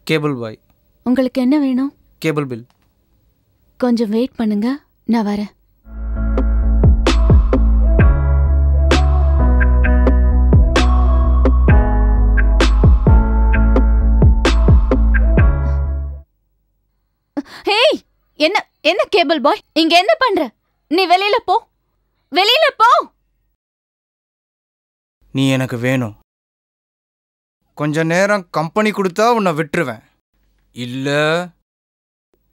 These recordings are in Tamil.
கேபிள் பாய். உங்களுக்கு என்ன வேணும்? Cable bill. கொஞ்சம் வெயிட் பண்ணுங்க, நான் வரேன். ஹேய், என்ன என்ன கேபிள் பாய், இங்க என்ன பண்ற? நீ வெளியில போ, வெளியில போ. நீ எனக்கு வேணும். கொஞ்ச நேரம் கம்பெனி கொடுத்தா உன்னை விட்டுருவேன், இல்ல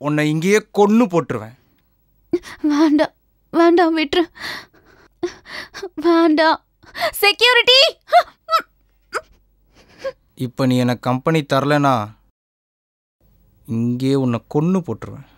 உன்னை இங்கேயே கொன்னு போட்டுருவேன். வேண்டாம் வேண்டாம், விட்டுரு. வேண்டாம். செக்யூரிட்டி. இப்போ நீ எனக்கு கம்பெனி தரலனா இங்கே உன்னை கொன்னு போட்டுருவேன்.